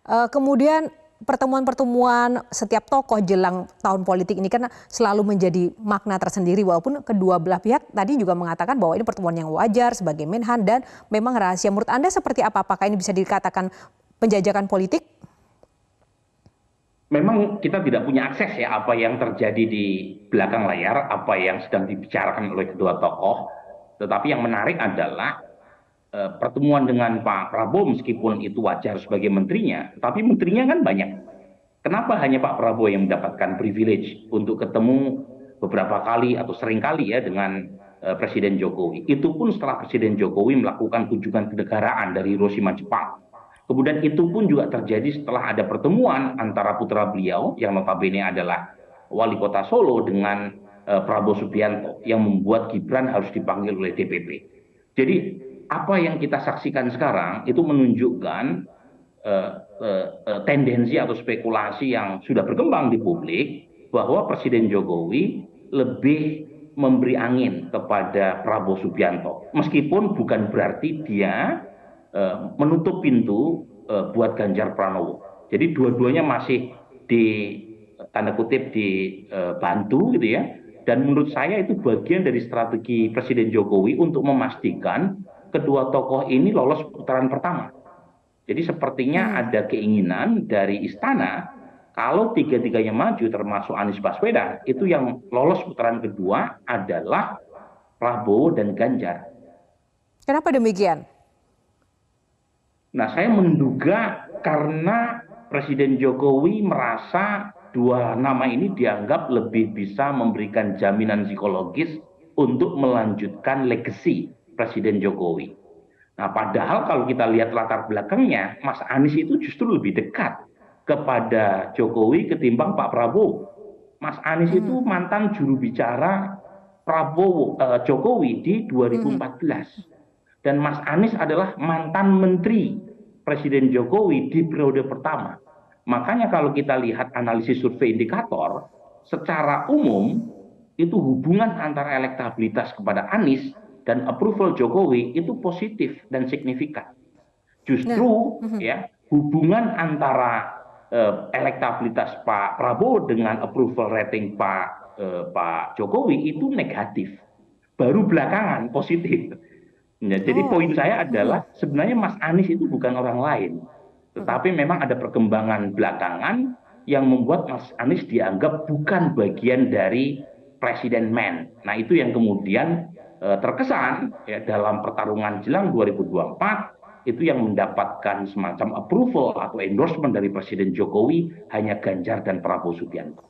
Kemudian pertemuan-pertemuan setiap tokoh jelang tahun politik ini kan selalu menjadi makna tersendiri walaupun kedua belah pihak tadi juga mengatakan bahwa ini pertemuan yang wajar sebagai Menhan dan memang rahasia. Menurut Anda seperti apa? Apakah ini bisa dikatakan penjajakan politik? Memang kita tidak punya akses ya apa yang terjadi di belakang layar, apa yang sedang dibicarakan oleh kedua tokoh. Tetapi yang menarik adalah pertemuan dengan Pak Prabowo meskipun itu wajar sebagai menterinya, tapi menterinya kan banyak. Kenapa hanya Pak Prabowo yang mendapatkan privilege untuk ketemu beberapa kali atau sering kali ya dengan Presiden Jokowi? Itu pun setelah Presiden Jokowi melakukan kunjungan kenegaraan dari Hiroshima, Jepang. Kemudian itu pun juga terjadi setelah ada pertemuan antara putra beliau yang notabene adalah wali kota Solo dengan Prabowo Subianto yang membuat Gibran harus dipanggil oleh DPP. Jadi apa yang kita saksikan sekarang itu menunjukkan tendensi atau spekulasi yang sudah berkembang di publik bahwa Presiden Jokowi lebih memberi angin kepada Prabowo Subianto. Meskipun bukan berarti dia menutup pintu buat Ganjar Pranowo. Jadi dua-duanya masih di tanda kutip dibantu gitu ya. Dan menurut saya itu bagian dari strategi Presiden Jokowi untuk memastikan kedua tokoh ini lolos putaran pertama. Jadi sepertinya Hmm. ada keinginan dari istana kalau tiga-tiganya maju termasuk Anies Baswedan itu yang lolos putaran kedua adalah Prabowo dan Ganjar. Kenapa demikian? Nah, saya menduga karena Presiden Jokowi merasa dua nama ini dianggap lebih bisa memberikan jaminan psikologis untuk melanjutkan legasi Presiden Jokowi. Nah, padahal kalau kita lihat latar belakangnya, Mas Anies itu justru lebih dekat kepada Jokowi ketimbang Pak Prabowo. Mas Anies itu Mhm, mantan juru bicara Jokowi di mhm. 2014. Dan Mas Anies adalah mantan menteri Presiden Jokowi di periode pertama. Makanya kalau kita lihat analisis survei indikator, secara umum itu hubungan antara elektabilitas kepada Anies dan approval Jokowi itu positif dan signifikan. Nah, Justru mhm. ya hubungan antara elektabilitas Pak Prabowo dengan approval rating Pak Jokowi itu negatif. Baru belakangan positif. Ya, jadi Oh, poin saya mhm, adalah sebenarnya Mas Anies itu bukan orang lain, mhm. tetapi memang ada perkembangan belakangan yang membuat Mas Anies dianggap bukan bagian dari Presiden Man. Nah itu yang kemudian terkesan ya, dalam pertarungan jelang 2024 itu yang mendapatkan semacam approval atau endorsement dari Presiden Jokowi hanya Ganjar dan Prabowo Subianto.